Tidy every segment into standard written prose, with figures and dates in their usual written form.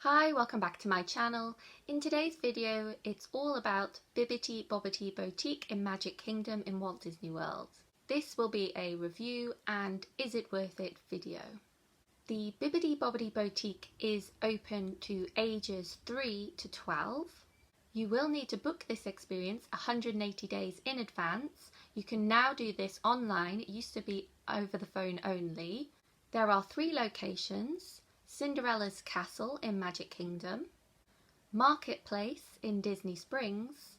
Hi, welcome back to my channel. In today's video, it's all about Bibbidi Bobbidi Boutique in Magic Kingdom in Walt Disney World. This will be a review and is it worth it video. The Bibbidi Bobbidi Boutique is open to ages 3 to 12. You will need to book this experience 180 days in advance. You can now do this online. It used to be over the phone only. There are 3 locations: Cinderella's Castle in Magic Kingdom, Marketplace in Disney Springs,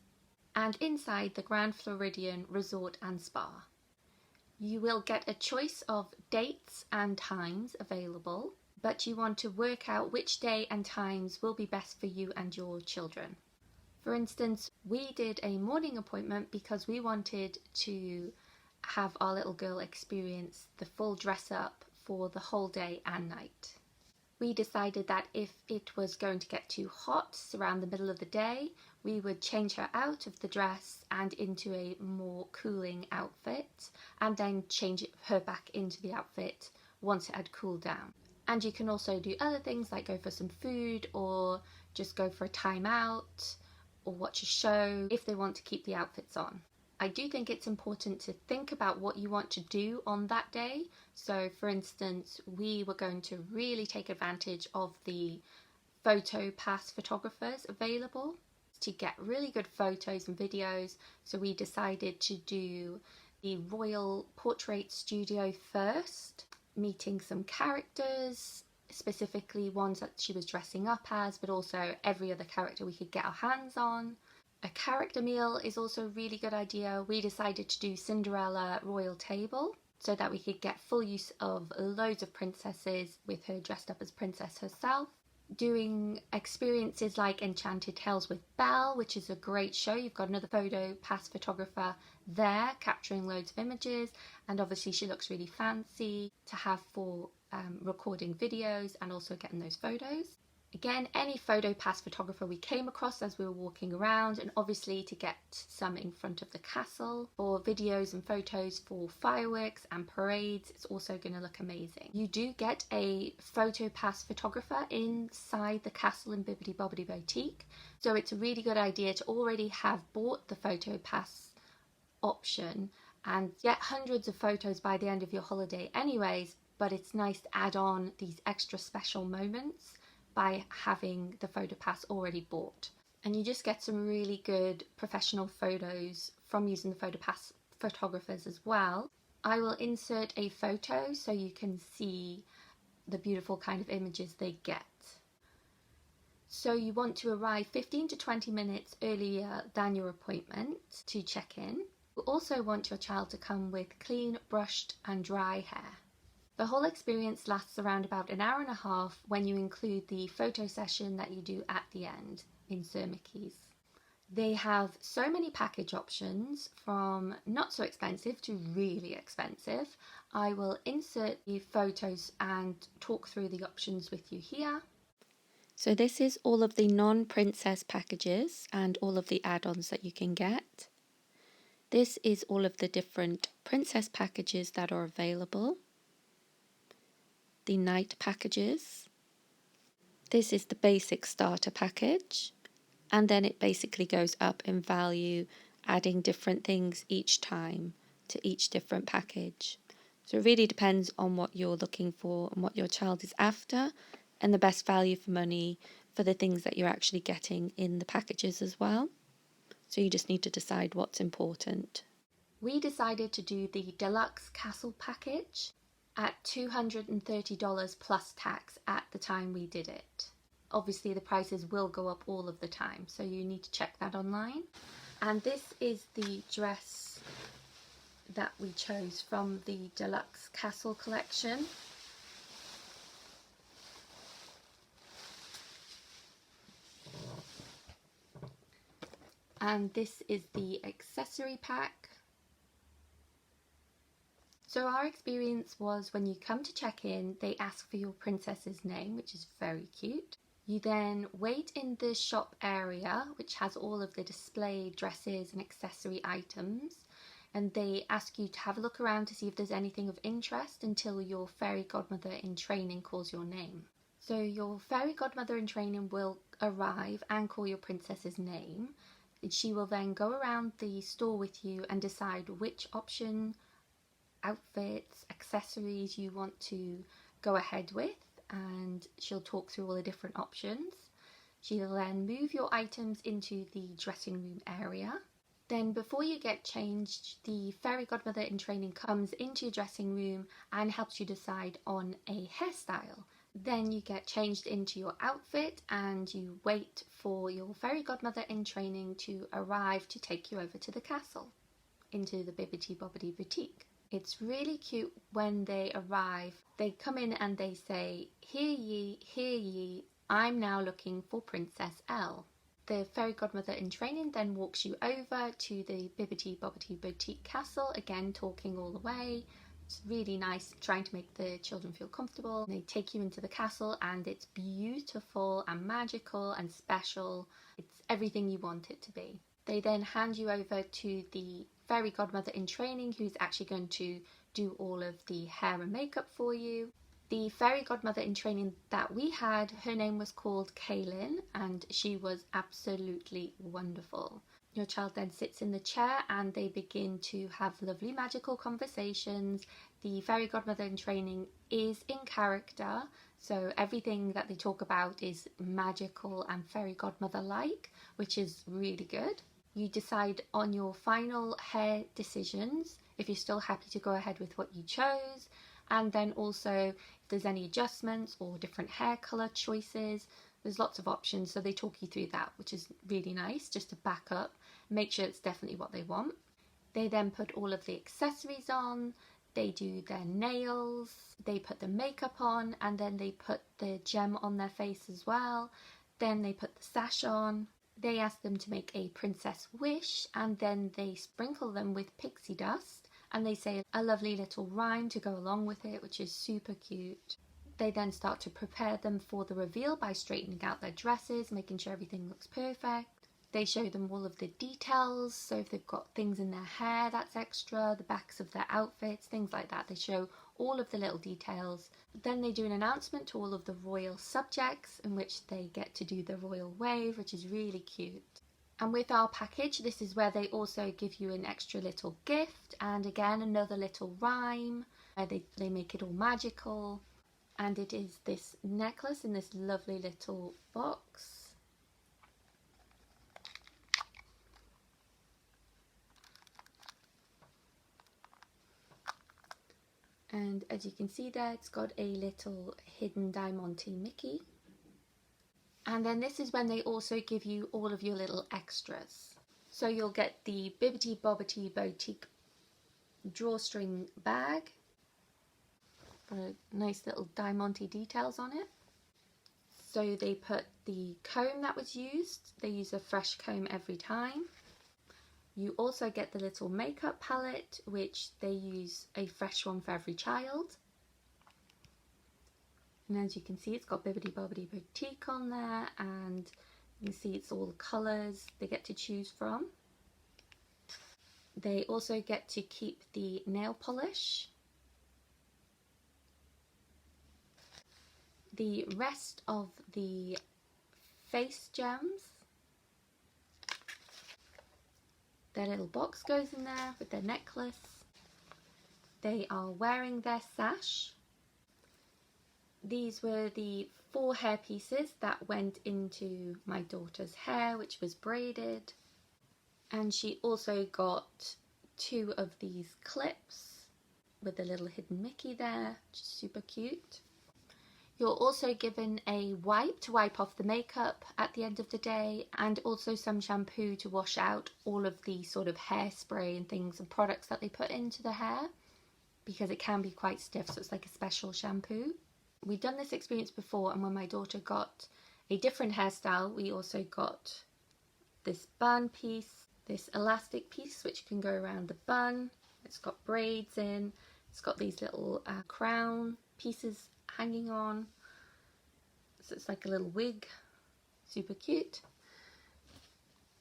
and inside the Grand Floridian Resort and Spa. You will get a choice of dates and times available, but you want to work out which day and times will be best for you and your children. For instance, we did a morning appointment because we wanted to have our little girl experience the full dress up for the whole day and night. We decided that if it was going to get too hot around the middle of the day, we would change her out of the dress and into a more cooling outfit, and then change her back into the outfit once it had cooled down. And you can also do other things like go for some food or just go for a time out or watch a show if they want to keep the outfits on. I do think it's important to think about what you want to do on that day. So for instance, we were going to really take advantage of the photo pass photographers available to get really good photos and videos. So we decided to do the Royal Portrait Studio first, meeting some characters, specifically ones that she was dressing up as, but also every other character we could get our hands on. A character meal is also a really good idea. We decided to do Cinderella Royal Table so that we could get full use of loads of princesses with her dressed up as princess herself. Doing experiences like Enchanted Tales with Belle, which is a great show. You've got another photo pass photographer there capturing loads of images, and obviously she looks really fancy to have for recording videos and also getting those photos. Again, any photo pass photographer we came across as we were walking around, and obviously to get some in front of the castle for videos and photos for fireworks and parades. It's also going to look amazing. You do get a photo pass photographer inside the castle in Bibbidi Bobbidi Boutique, so it's a really good idea to already have bought the photo pass option and get hundreds of photos by the end of your holiday anyways, but it's nice to add on these extra special moments by having the photo pass already bought. And you just get some really good professional photos from using the photo pass photographers as well. I will insert a photo so you can see the beautiful kind of images they get. So you want to arrive 15 to 20 minutes earlier than your appointment to check in. You also want your child to come with clean, brushed and dry hair. The whole experience lasts around about an hour and a half when you include the photo session that you do at the end in Sir Mickey's. They have so many package options, from not so expensive to really expensive. I will insert the photos and talk through the options with you here. So this is all of the non-princess packages and all of the add-ons that you can get. This is all of the different princess packages that are available. The night packages. This is the basic starter package, and then it basically goes up in value, adding different things each time to each different package. So it really depends on what you're looking for and what your child is after, and the best value for money for the things that you're actually getting in the packages as well. So you just need to decide what's important. We decided to do the deluxe castle package at $230 plus tax at the time we did it. Obviously the prices will go up all of the time, so you need to check that online. And this is the dress that we chose from the deluxe castle collection. And this is the accessory pack. So our experience was, when you come to check in, they ask for your princess's name, which is very cute. You then wait in the shop area, which has all of the display dresses and accessory items, and they ask you to have a look around to see if there's anything of interest until your fairy godmother in training calls your name. So your fairy godmother in training will arrive and call your princess's name. She will then go around the store with you and decide which option, outfits, accessories you want to go ahead with, and she'll talk through all the different options. She'll then move your items into the dressing room area. Then before you get changed, the fairy godmother in training comes into your dressing room and helps you decide on a hairstyle. Then you get changed into your outfit and you wait for your fairy godmother in training to arrive to take you over to the castle, into the Bibbidi Bobbidi Boutique. It's really cute when they arrive. They come in and they say, "Hear ye, hear ye, I'm now looking for Princess Elle." The fairy godmother in training then walks you over to the Bibbidi Bobbidi Boutique castle, again talking all the way. It's really nice, trying to make the children feel comfortable. They take you into the castle and it's beautiful and magical and special. It's everything you want it to be. They then hand you over to the fairy godmother in training, who's actually going to do all of the hair and makeup for you. The fairy godmother in training that we had, her name was called Kaylin, and she was absolutely wonderful. Your child then sits in the chair and they begin to have lovely magical conversations. The fairy godmother in training is in character, so everything that they talk about is magical and fairy godmother-like, which is really good. You decide on your final hair decisions, if you're still happy to go ahead with what you chose, and then also if there's any adjustments or different hair colour choices. There's lots of options, so they talk you through that, which is really nice, just to back up, make sure it's definitely what they want. They then put all of the accessories on, they do their nails, they put the makeup on, and then they put the gem on their face as well. Then they put the sash on. They ask them to make a princess wish, and then they sprinkle them with pixie dust, and they say a lovely little rhyme to go along with it, which is super cute. They then start to prepare them for the reveal by straightening out their dresses, making sure everything looks perfect. They show them all of the details, so if they've got things in their hair that's extra, the backs of their outfits, things like that. They show all of the little details. Then they do an announcement to all of the royal subjects, in which they get to do the royal wave, which is really cute. And with our package, this is where they also give you an extra little gift, and again another little rhyme. They make it all magical. And it is this necklace in this lovely little box. And as you can see there, it's got a little hidden Diamante Mickey. And then this is when they also give you all of your little extras. So you'll get the Bibbidi Bobbidi Boutique drawstring bag. Got a nice little Diamante details on it. So they put the comb that was used. They use a fresh comb every time. You also get the little makeup palette, which they use a fresh one for every child. And as you can see, it's got Bibbidi Bobbidi Boutique on there, and you can see it's all the colours they get to choose from. They also get to keep the nail polish. The rest of the face gems. Their little box goes in there with their necklace. They are wearing their sash. These were the 4 hair pieces that went into my daughter's hair, which was braided. And she also got 2 of these clips with a little hidden Mickey there, which is super cute. You're also given a wipe to wipe off the makeup at the end of the day, and also some shampoo to wash out all of the sort of hairspray and things and products that they put into the hair, because it can be quite stiff, so it's like a special shampoo. We've done this experience before, and when my daughter got a different hairstyle, we also got this bun piece, this elastic piece which can go around the bun. It's got braids in, it's got these little crown pieces hanging on, so it's like a little wig, super cute.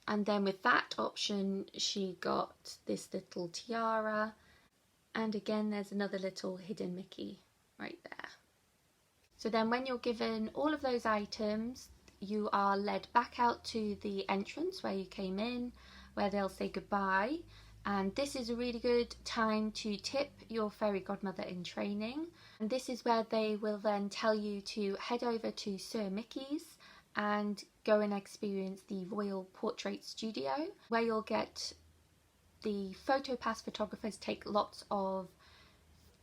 And then with that option she got this little tiara, and again there's another little hidden Mickey right there. So then when you're given all of those items, you are led back out to the entrance where you came in, where they'll say goodbye. And this is a really good time to tip your fairy godmother in training. And this is where they will then tell you to head over to Sir Mickey's and go and experience the Royal Portrait Studio, where you'll get the PhotoPass photographers take lots of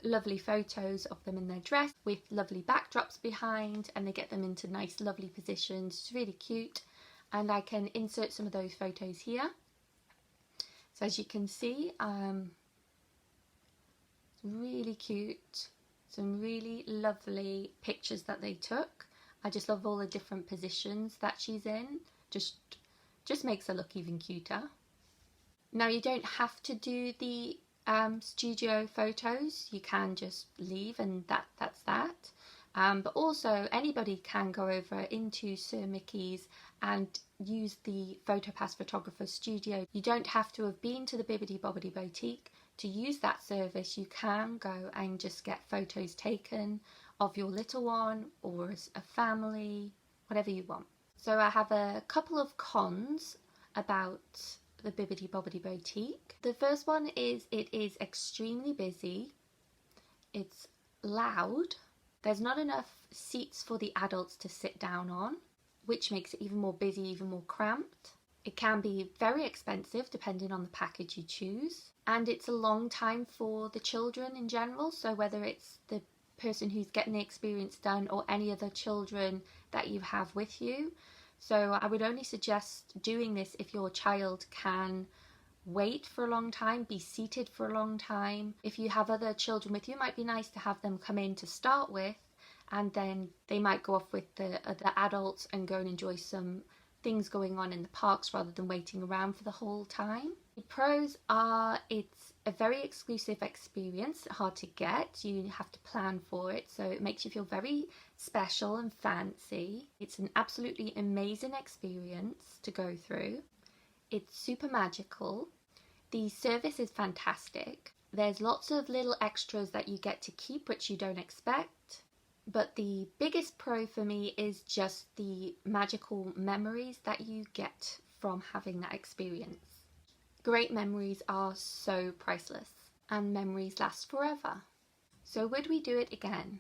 lovely photos of them in their dress with lovely backdrops behind, and they get them into nice lovely positions. It's really cute, and I can insert some of those photos here. So as you can see, really cute, some really lovely pictures that they took. I just love all the different positions that she's in, just makes her look even cuter. Now you don't have to do the studio photos, you can just leave and that's that. But also anybody can go over into Sir Mickey's and use the PhotoPass photographer studio. You don't have to have been to the Bibbidi Bobbidi Boutique to use that service. You can go and just get photos taken of your little one or as a family, whatever you want. So I have a couple of cons about the Bibbidi Bobbidi Boutique. The first one is it is extremely busy, it's loud, there's not enough seats for the adults to sit down on, which makes it even more busy, even more cramped. It can be very expensive depending on the package you choose, and it's a long time for the children in general, so whether it's the person who's getting the experience done or any other children that you have with you. So I would only suggest doing this if your child can wait for a long time, be seated for a long time. If you have other children with you, it might be nice to have them come in to start with, and then they might go off with the other adults and go and enjoy some things going on in the parks rather than waiting around for the whole time. The pros are it's a very exclusive experience, hard to get, you have to plan for it, so it makes you feel very special and fancy. It's an absolutely amazing experience to go through. It's super magical. The service is fantastic. There's lots of little extras that you get to keep which you don't expect. But the biggest pro for me is just the magical memories that you get from having that experience. Great memories are so priceless, and memories last forever. So would we do it again?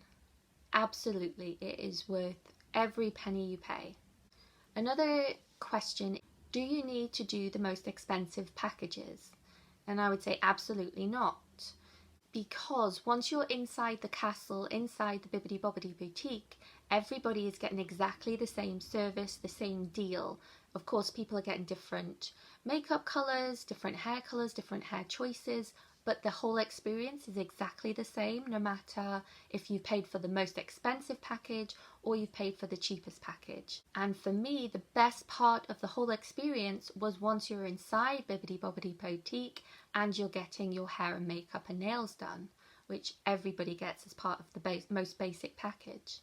Absolutely, it is worth every penny you pay. Another question, do you need to do the most expensive packages? And I would say absolutely not. Because once you're inside the castle, inside the Bibbidi Bobbidi Boutique, everybody is getting exactly the same service, the same deal. Of course, people are getting different makeup colours, different hair choices, but the whole experience is exactly the same, no matter if you paid for the most expensive package or you paid for the cheapest package. And for me, the best part of the whole experience was once you're inside Bibbidi Bobbidi Boutique and you're getting your hair and makeup and nails done, which everybody gets as part of the most basic package.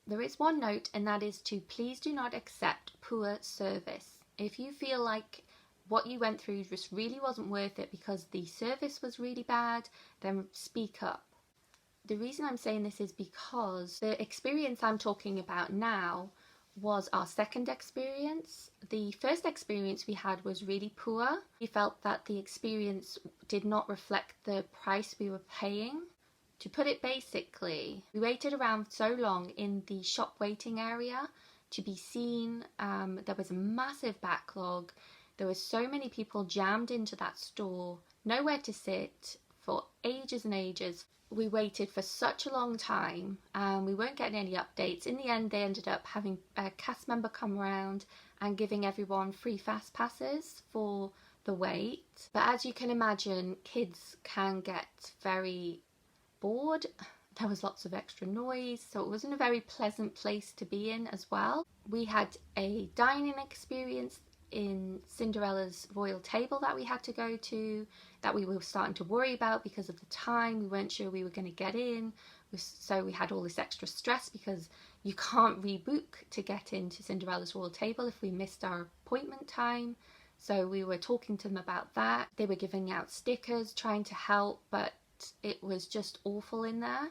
There is one note, and that is to please do not accept poor service. If you feel like what you went through just really wasn't worth it because the service was really bad, then speak up. The reason I'm saying this is because the experience I'm talking about now was our second experience. The first experience we had was really poor. We felt that the experience did not reflect the price we were paying. To put it basically, we waited around so long in the shop waiting area to be seen. There was a massive backlog. There were so many people jammed into that store, nowhere to sit for ages and ages. We waited for such a long time and we weren't getting any updates. In the end, they ended up having a cast member come around and giving everyone free fast passes for the wait. But as you can imagine, kids can get very bored. There was lots of extra noise, so it wasn't a very pleasant place to be in as well. We had a dining experience in Cinderella's royal table that we had to go to, that we were starting to worry about because of the time. We weren't sure we were going to get in, so we had all this extra stress because you can't rebook to get into Cinderella's royal table if we missed our appointment time. So we were talking to them about that. They were giving out stickers, trying to help, but it was just awful in there.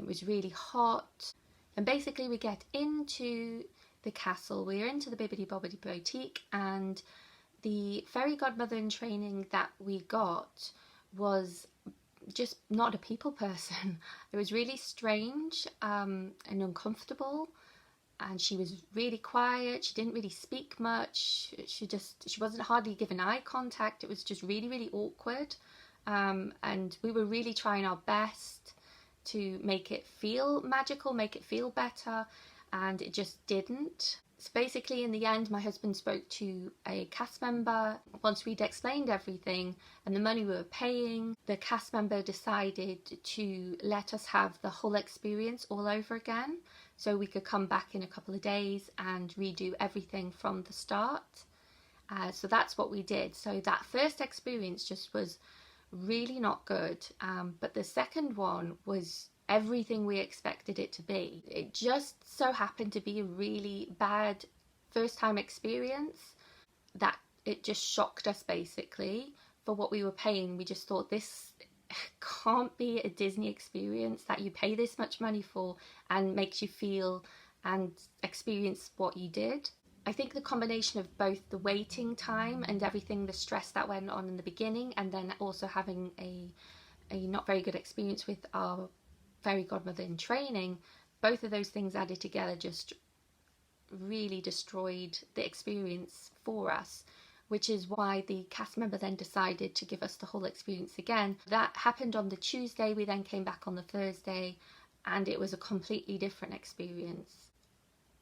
It was really hot. And basically we get into the castle, we're into the Bibbidi Bobbidi Boutique, and the fairy godmother in training that we got was just not a people person. It was really strange and uncomfortable, and she was really quiet. She didn't really speak much. She wasn't hardly giving eye contact. It was just really awkward, and we were really trying our best to make it feel magical, make it feel better, and it just didn't. So basically in the end my husband spoke to a cast member. Once we'd explained everything and the money we were paying, the cast member decided to let us have the whole experience all over again, so we could come back in a couple of days and redo everything from the start. So that's what we did. So that first experience just was really not good, but the second one was everything we expected it to be. It just so happened to be a really bad first time experience that it just shocked us basically for what we were paying. We just thought, this can't be a Disney experience that you pay this much money for and makes you feel and experience what you did. I think the combination of both the waiting time and everything, the stress that went on in the beginning, and then also having a not very good experience with our fairy godmother in training, both of those things added together just really destroyed the experience for us, which is why the cast member then decided to give us the whole experience again. That happened on the Tuesday. We then came back on the Thursday and it was a completely different experience.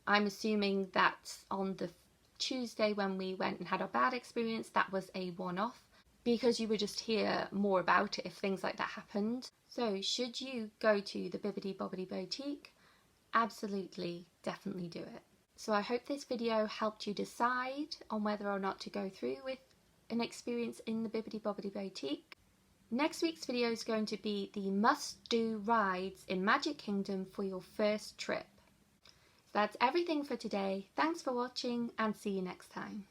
I'm assuming that on the Tuesday when we went and had our bad experience, that was a one-off, because you would just hear more about it if things like that happened. So should you go to the Bibbidi Bobbidi Boutique? Absolutely, definitely do it. So I hope this video helped you decide on whether or not to go through with an experience in the Bibbidi Bobbidi Boutique. Next week's video is going to be the must-do rides in Magic Kingdom for your first trip. So that's everything for today. Thanks for watching and see you next time.